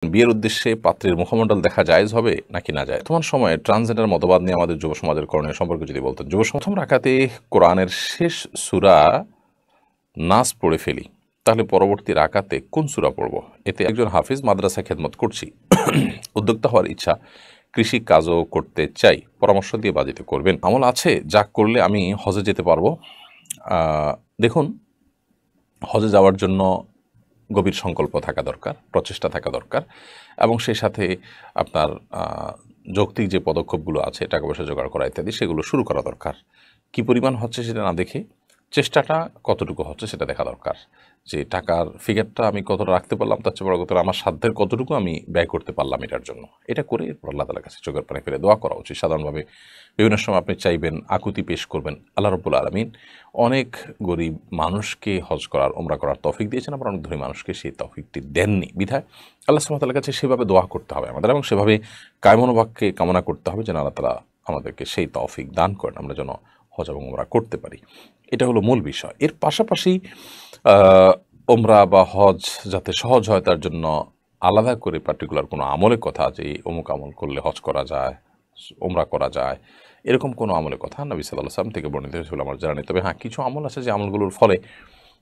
বিয়ের উদ্দেশ্যে পাত্রের মুখমণ্ডল দেখা জায়েজ হবে নাকি না যায়? বর্তমান সময়ে ট্রান্সজেন্ডার মতবাদ নিয়ে আমাদের যুব সমাজের করণীয় সম্পর্কে যদি বলতেন। প্রথম রাকাতে কোরআনের শেষ সূরা নাস পড়ে ফেলি, তাহলে পরবর্তী রাকাতে কোন সূরা পড়ব? এতে একজন হাফিজ, মাদ্রাসায় খেদমত করছি, উদ্যোক্তা হওয়ার ইচ্ছা, কৃষি কাজও করতে চাই, পরামর্শ দিয়ে বাজিতে করবেন। আমল আছে যা করলে আমি হজে যেতে পারবো? দেখুন, হজে যাওয়ার জন্য গভীর সংকল্প থাকা দরকার, প্রচেষ্টা থাকা দরকার, এবং সেই সাথে আপনার যৌক্তিক যে পদক্ষেপগুলো আছে, টাকা পয়সা জোগাড় করা ইত্যাদি, সেগুলো শুরু করা দরকার। কী পরিমাণ হচ্ছে সেটা না দেখে চেষ্টাটা কতটুকু হচ্ছে সেটা দেখা দরকার। যে টাকার ফিগারটা আমি কতটা রাখতে পারলাম, তার চেয়ে বড় কথা আমার সাধ্যের কতটুকু আমি ব্যয় করতে পারলাম এটার জন্য, এটা করে এরপর আল্লাহ তাআলার কাছে চোখের পানি ফেলে দোয়া করা উচিত। সাধারণভাবে বিভিন্ন সময় আপনি চাইবেন, আকুতি পেশ করবেন, আল্লাহ রাব্বুল আলামিন অনেক গরিব মানুষকে হজ করার, ওমরা করার তৌফিক দিয়েছেন, আবার অনেক ধনী মানুষকে সেই তৌফিকটি দেননি। বিধায় আল্লাহ সুবহানাহু ওয়া তাআলার কাছে সেভাবে দোয়া করতে হবে আমাদের, এবং সেভাবে কায়মনোবাক্যে কামনা করতে হবে যেন আল্লাহ তাআলা আমাদেরকে সেই তৌফিক দান করেন, আমরা যেন হজ এবং ওমরা করতে পারি। এটা হলো মূল বিষয়। এর পাশাপাশি ওমরা বা হজ যাতে সহজ হয় তার জন্য আলাদা করে পার্টিকুলার কোনো আমলের কথা, যে অমুক আমল করলে হজ করা যায়, ওমরা করা যায়, এরকম কোনো আমলের কথা নবী সাল্লাল্লাহু আলাইহি ওয়াসাল্লাম থেকে বর্ণিত হয়েছিল আমার জানা নেই। তবে হ্যাঁ, কিছু আমল আছে যে আমলগুলোর ফলে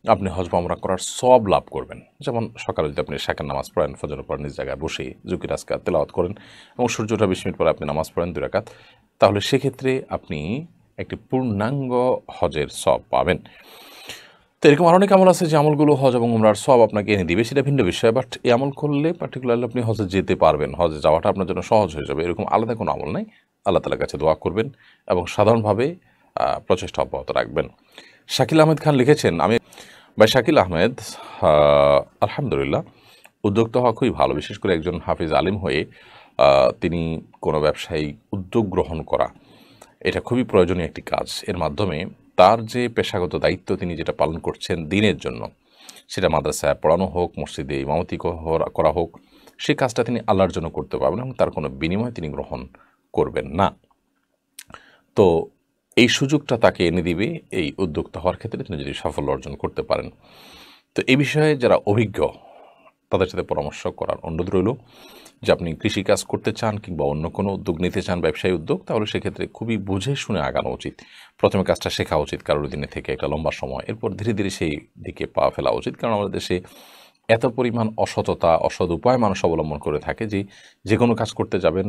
আপনি হজ বা ওমরা করার সওয়াব লাভ করবেন। যেমন সকালে যদি আপনি শাকের নামাজ পড়েন, ফজরের পর নিজ জায়গায় বসে যুকির আজকার তেলাওয়াত করেন এবং সূর্য ওঠার 20 মিনিট পরে আপনি নামাজ পড়েন 2 রাকাত, তাহলে সেক্ষেত্রে আপনি একটি পূর্ণাঙ্গ হজের সওয়াব পাবেন। তো এরকম আরও অনেক আমল আছে যে আমলগুলো হজ এবং উমরার সওয়াব আপনাকে এনে দিবে, সেটা ভিন্ন বিষয়। বাট এই আমল করলে পার্টিকুলারলি আপনি হজে যেতে পারবেন, হজে যাওয়াটা আপনার জন্য সহজ হয়ে যাবে, এরকম আলাদা কোনো আমল নাই। আল্লাহ তাআলার কাছে দোয়া করবেন এবং সাধারণভাবে প্রচেষ্টা অব্যাহত রাখবেন। শাকিল আহমেদ খান লিখেছেন, আমি ভাই শাকিল আহমেদ, আলহামদুলিল্লাহ, উদ্যোক্তা হওয়া খুবই ভালো, বিশেষ করে একজন হাফিজ আলিম হয়ে তিনি কোনো ব্যবসায়িক উদ্যোগ গ্রহণ করা, এটা খুবই প্রয়োজনীয় একটি কাজ। এর মাধ্যমে তার যে পেশাগত দায়িত্ব তিনি যেটা পালন করছেন দিনের জন্য, সেটা মাদ্রাসায় পড়ানো হোক, মসজিদে ইমামতি করা হোক, সেই কাজটা তিনি আল্লাহর জন্য করতে পারবেন এবং তার কোনো বিনিময় তিনি গ্রহণ করবেন না। তো এই সুযোগটা তাকে এনে দিবে এই উদ্যোক্তা হওয়ার ক্ষেত্রে তিনি যদি সাফল্য অর্জন করতে পারেন। তো এই বিষয়ে যারা অভিজ্ঞ তাদের সাথে পরামর্শ করার অনুরোধ রইল, যে আপনি কৃষিকাজ করতে চান কিংবা অন্য কোনো উদ্যোগ নিতে চান, ব্যবসায়ী উদ্যোগ, তাহলে সেক্ষেত্রে খুবই বুঝে শুনে আগানো উচিত। প্রথমে কাজটা শেখা উচিত কারোর দিনে থেকে একটা লম্বা সময়, এরপর ধীরে ধীরে সেই দিকে পা ফেলা উচিত। কারণ আমাদের দেশে এত পরিমাণ অসততা, অসৎ উপায় মানুষ অবলম্বন করে থাকে যে কোনো কাজ করতে যাবেন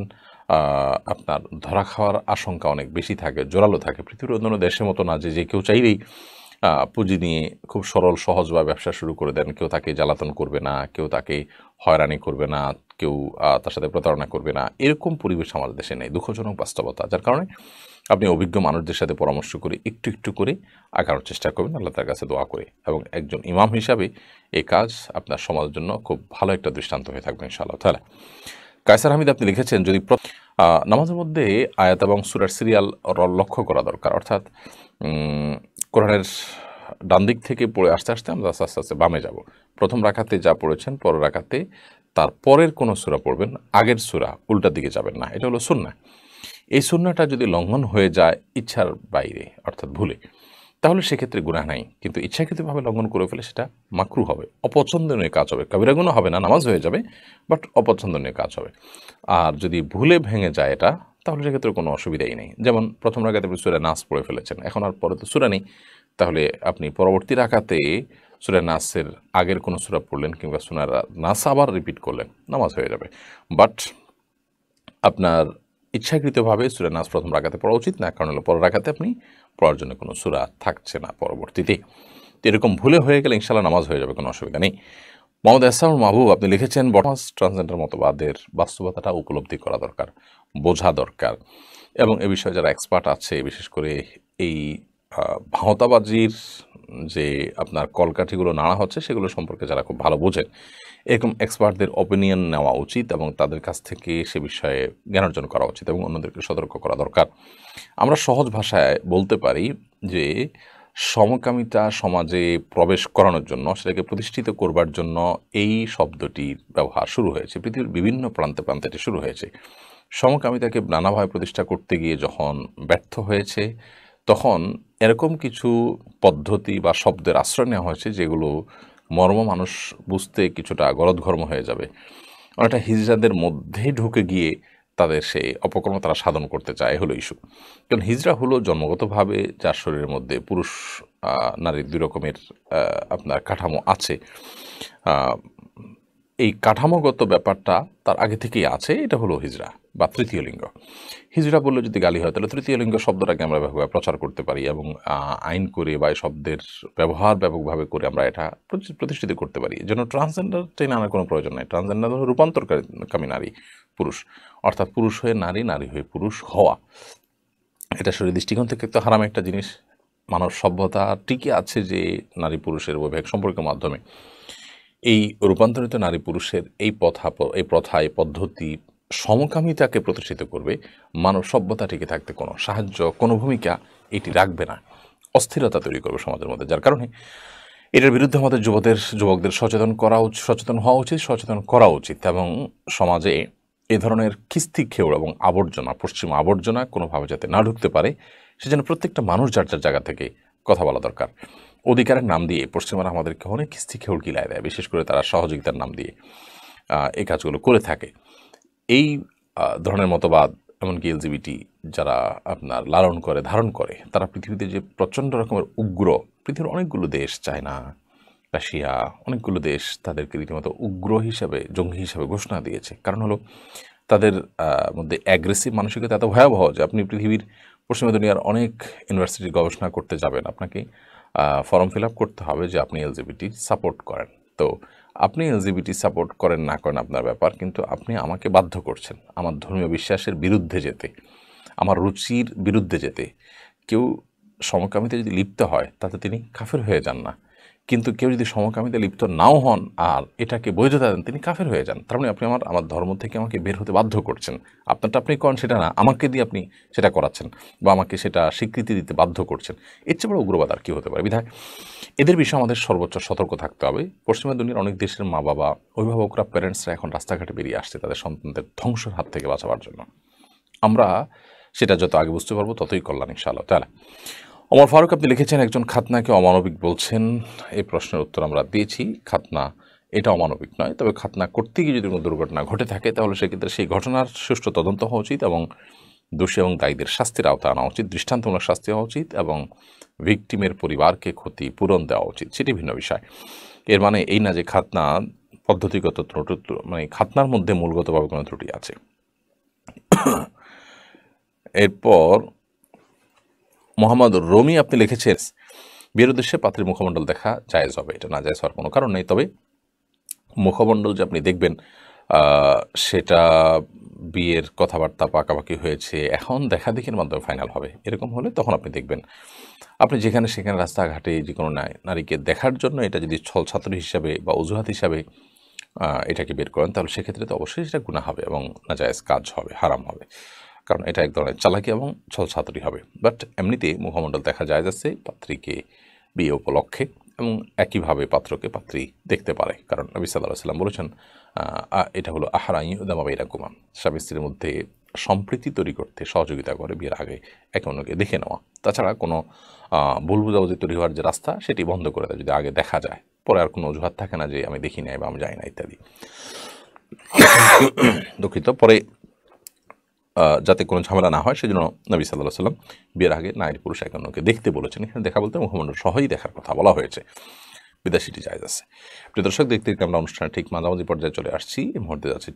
আপনার ধরা খাওয়ার আশঙ্কা অনেক বেশি থাকে, জোরালো থাকে। পৃথিবীর অন্যান্য দেশের মতো না যে কেউ চাইলেই পুঁজি নিয়ে খুব সরল সহজভাবে ব্যবসা শুরু করে দেন। কেউ তাকে জ্বালাতন করবে না, কেউ তাকে হয়রানি করবে না, কেউ তার সাথে প্রতারণা করবে না, এরকম পরিবেশ আমাদের দেশে নেই। দুঃখজনক বাস্তবতা। যার কারণে আপনি অভিজ্ঞ মানুষদের সাথে পরামর্শ করে একটু একটু করে আগানোর চেষ্টা করবেন, আল্লাহ তার কাছে দোয়া করে, এবং একজন ইমাম হিসাবে এই কাজ আপনার সমাজের জন্য খুব ভালো একটা দৃষ্টান্ত হয়ে থাকবে ইনশাআল্লাহ তাআলা। কায়সার হামিদ আপনি লিখেছেন, যদি নামাজের মধ্যে আয়াত এবং সূরার সিরিয়াল লক্ষ্য করা দরকার, অর্থাৎ কোরআনের ডান দিক থেকে পড়ে আস্তে আস্তে আমরা আস্তে আস্তে বামে যাব। প্রথম রাকাতে যা পড়েছেন, পরের রাকাতে তার পরের কোনো সূরা পড়বেন, আগের সূরা উল্টা দিকে যাবেন না, এটা হলো সুন্নাহ। এই সুন্নাহটা যদি লঙ্ঘন হয়ে যায় ইচ্ছার বাইরে, অর্থাৎ ভুলে, তাহলে সেক্ষেত্রে গুনাহ নাই। কিন্তু ইচ্ছাকৃতভাবে লঙ্ঘন করে ফেলে সেটা মাকরুহ হবে, অপছন্দনীয় কাজ হবে। কবিরা গুনাহ হবে না, নামাজ হয়ে যাবে, বাট অপছন্দনীয় কাজ হবে। আর যদি ভুলে ভেঙে যায় এটা, তাহলে সেক্ষেত্রে কোনো অসুবিধাই নেই। যেমন প্রথম রাকাতে আপনি সূরা নাস পড়ে ফেলেছেন, এখন আর পরে তো সূরা নেই, তাহলে আপনি পরবর্তী রাকাতে সূরা নাসের আগের কোনো সূরা পড়লেন কিংবা সূরা নাস আবার রিপিট করলেন, নামাজ হয়ে যাবে। বাট আপনার ইচ্ছাকৃতভাবে সূরা নাস প্রথম রাকাতে পড়া উচিত না, কারণ হলো পরের রাকাতে আপনি পড়ার জন্য কোনো সূরা থাকছে না পরবর্তীতে। তো এরকম ভুলে হয়ে গেলে ইনশাআল্লাহ নামাজ হয়ে যাবে, কোনো অসুবিধা নেই। মোহাম্মদ এহসানুল মাহবুব আপনি লিখেছেন, বর্তমান ট্রান্সজেন্ডার মতবাদের বাস্তবতাটা উপলব্ধি করা দরকার, বোঝা দরকার, এবং এ বিষয়ে যারা এক্সপার্ট আছে, বিশেষ করে এই ভাঁওতাবাজির যে আপনার কলকাঠিগুলো নাড়া হচ্ছে সেগুলো সম্পর্কে যারা খুব ভালো বোঝেন, এরকম এক্সপার্টদের অপিনিয়ন নেওয়া উচিত এবং তাদের কাছ থেকে সে বিষয়ে জ্ঞান অর্জন করা উচিত এবং অন্যদেরকে সতর্ক করা দরকার। আমরা সহজ ভাষায় বলতে পারি যে সমকামিতা সমাজে প্রবেশ করানোর জন্য, সেটাকে প্রতিষ্ঠিত করবার জন্য এই শব্দটির ব্যবহার শুরু হয়েছে। পৃথিবীর বিভিন্ন প্রান্তে প্রান্তে এটি শুরু হয়েছে। সমকামিতাকে নানাভাবে প্রতিষ্ঠা করতে গিয়ে যখন ব্যর্থ হয়েছে, তখন এরকম কিছু পদ্ধতি বা শব্দের আশ্রয় নেওয়া হয়েছে যেগুলো মর্ম মানুষ বুঝতে কিছুটা গলদঘর্ম হয়ে যাবে। অনেকটা হিজড়াদের মধ্যে ঢুকে গিয়ে তাদের সেই অপকর্ম তারা সাধন করতে চায়, হলো ইস্যু। কারণ হিজড়া হলো জন্মগতভাবে যার শরীরের মধ্যে পুরুষ নারীর দুই রকমের আপনার কাঠামো আছে। এই কাঠামোগত ব্যাপারটা তার আগে থেকেই আছে, এটা হলো হিজড়া বা তৃতীয় লিঙ্গ। হিজড়া বললে যদি গালি হয় তাহলে তৃতীয় লিঙ্গ শব্দটাকে আমরা ব্যাপকভাবে প্রচার করতে পারি এবং আইন করে বা এই শব্দের ব্যবহার ব্যাপকভাবে করে আমরা এটা প্রতিষ্ঠিত করতে পারি। যেন ট্রান্সজেন্ডার টেনে আনার কোনো প্রয়োজন নেই। ট্রান্সজেন্ডার হলো রূপান্তরকামী নারী পুরুষ, অর্থাৎ পুরুষ হয়ে নারী, নারী হয়ে পুরুষ হওয়া। এটা শরীর দৃষ্টিকোণ থেকে তো হারাম একটা জিনিস। মানব সভ্যতা টিকে আছে যে নারী পুরুষের বৈবাহিক সম্পর্কের মাধ্যমে। এই রূপান্তরিত নারী পুরুষের এই প্রথা, এই পদ্ধতি সমকামিতাকে প্রতিষ্ঠিত করবে। মানব সভ্যতা টিকে থাকতে কোনো সাহায্য, কোনো ভূমিকা এটি রাখবে না, অস্থিরতা তৈরি করবে সমাজের মধ্যে। যার কারণে এটার বিরুদ্ধে আমাদের যুবকদের সচেতন হওয়া উচিত, সচেতন করা উচিত এবং সমাজে এ ধরনের খিস্তি খেউড় এবং আবর্জনা, পশ্চিমা আবর্জনা কোনোভাবে যাতে না ঢুকতে পারে সেজন্য প্রত্যেকটা মানুষ যার যার জায়গা থেকে কথা বলা দরকার। অধিকারের নাম দিয়ে পশ্চিমারা আমাদেরকে অনেক খিস্তি খেউড় গিলায় দেয়, বিশেষ করে তারা সহযোগিতার নাম দিয়ে এই কাজগুলো করে থাকে। এই ধরনের মতবাদ, এমনকি এলজিবিটি যারা আপনার লালন করে, ধারণ করে, তারা পৃথিবীতে যে প্রচণ্ড রকমের উগ্র, পৃথিবীর অনেকগুলো দেশ, চায়না, রাশিয়া, অনেকগুলো দেশ তাদেরকে রীতিমতো উগ্র হিসাবে, জঙ্গি হিসাবে ঘোষণা দিয়েছে। কারণ হলো তাদের মধ্যে অ্যাগ্রেসিভ মানসিকতা এত ভয়াবহ যে আপনি পৃথিবীর পশ্চিমা দুনিয়ার অনেক ইউনিভার্সিটির গবেষণা করতে যাবেন, আপনাকে ফর্ম ফিল আপ করতে হবে যে আপনি এলজিবিটি সাপোর্ট করেন। তো আপনি এলজিবিটি সাপোর্ট করেন না করেন আপনার ব্যাপার, কিন্তু আপনি আমাকে বাধ্য করছেন আমার ধর্মীয় বিশ্বাসের বিরুদ্ধে যেতে, আমার রুচির বিরুদ্ধে যেতে। কেউ সমকামিতে যদি লিপ্ত হয় তাতে তিনি কাফের হয়ে যান না, কিন্তু কেউ যদি সমকামিতে লিপ্ত নাও হন আর এটাকে বৈধতা দেন, তিনি কাফের হয়ে যান। তার মানে আপনি আমার ধর্ম থেকে আমাকে বের হতে বাধ্য করছেন। আপনারটা আপনি করেন সেটা না, আমাকে দিয়ে আপনি সেটা করাচ্ছেন বা আমাকে সেটা স্বীকৃতি দিতে বাধ্য করছেন। এর চেয়ে বড় উগ্রবাদ আর কী হতে পারে? বিধায় এদের বিষয়ে আমাদের সর্বোচ্চ সতর্ক থাকতে হবে। পশ্চিমা দুনিয়ার অনেক দেশের মা বাবা, অভিভাবকরা, প্যারেন্টসরা এখন রাস্তাঘাটে বেরিয়ে আসছে তাদের সন্তানদের ধ্বংসের হাত থেকে বাঁচাবার জন্য। আমরা সেটা যত আগে বুঝতে পারবো ততই কল্যাণ ইনশাআল্লাহ তাআলা। ওমর ফারুক আপনি লিখেছেন, একজন খাতনাকে অমানবিক বলছেন। এই প্রশ্নের উত্তর আমরা দিয়েছি। খাতনা এটা অমানবিক নয়, তবে খাতনা করতে গিয়ে যদি কোনো দুর্ঘটনা ঘটে থাকে তাহলে সেক্ষেত্রে সেই ঘটনার সুষ্ঠু তদন্ত হওয়া উচিত এবং দোষী এবং দায়ীদের শাস্তির আওতায় আনা উচিত, দৃষ্টান্তমূলক শাস্তি হওয়া উচিত এবং ভিকটিমের পরিবারকে ক্ষতিপূরণ দেওয়া উচিত, সেটি ভিন্ন বিষয়। এর মানে এই না যে খাতনা পদ্ধতিগত ত্রুটি, মানে খাতনার মধ্যে মূলগতভাবে কোনো ত্রুটি আছে। এরপর মোহাম্মদ রমি আপনি লিখেছেন, বিয়ের উদ্দেশ্যে পাত্রীর মুখমণ্ডল দেখা জায়েজ হবে, এটা না জায়েজ হওয়ার কোনো কারণ নেই। তবে মুখমণ্ডল যে আপনি দেখবেন সেটা বিয়ের কথাবার্তা পাকাপাকি হয়েছে, এখন দেখাদেখির মাধ্যমে ফাইনাল হবে, এরকম হলে তখন আপনি দেখবেন। আপনি যেখানে সেখানে রাস্তাঘাটে যে কোনো নারীকে দেখার জন্য এটা যদি ছলছাত্রী হিসাবে বা অজুহাত হিসাবে এটাকে বের করেন তাহলে সেক্ষেত্রে তো অবশ্যই সেটা গুনাহ হবে এবং নাজায়েজ কাজ হবে, হারাম হবে, কারণ এটা এক ধরনের চালাকি এবং ছলছাত্রী হবে। বাট এমনিতে মুখমণ্ডল দেখা যায় যাচ্ছে পাত্রীকে বিয়ে উপলক্ষে, এবং একইভাবে পাত্রকে পাত্রী দেখতে পারে, কারণ নবী সাল্লাল্লাহু আলাইহি ওয়াসাল্লাম বলেছেন এটা হলো আহরা ইউদামা বাইনাকুমা, স্বামী স্ত্রীর মধ্যে সম্প্রীতি তৈরি করতে সহযোগিতা করে বিয়ের আগে একে অন্যকে দেখে নেওয়া। তাছাড়া কোনো ভুল বুঝাবুঝি তৈরি হওয়ার যে রাস্তা সেটি বন্ধ করে দেয় যদি আগে দেখা যায়, পরে আর কোনো অজুহাত থাকে না যে আমি দেখি নাই বা আমি যাই না ইত্যাদি। দুঃখিত। পরে যাতে কোনো ঝামেলা না হয় সেজন্য নবী সাল্লাল্লাহু আলাইহি ওয়াসাল্লাম বিয়ের আগে নারী পুরুষ একে অন্যকে দেখতে বলেছেন। এখানে দেখা বলতে মুখমণ্ডল সহই দেখার কথা বলা হয়েছে, বিদেশিটি জায়েজ আছে। প্রিয় দর্শক, দেখতে দেখতে আমরা অনুষ্ঠানের ঠিক মাঝামাঝি পর্যায়ে চলে আসছি। এই মুহূর্তে যাচ্ছি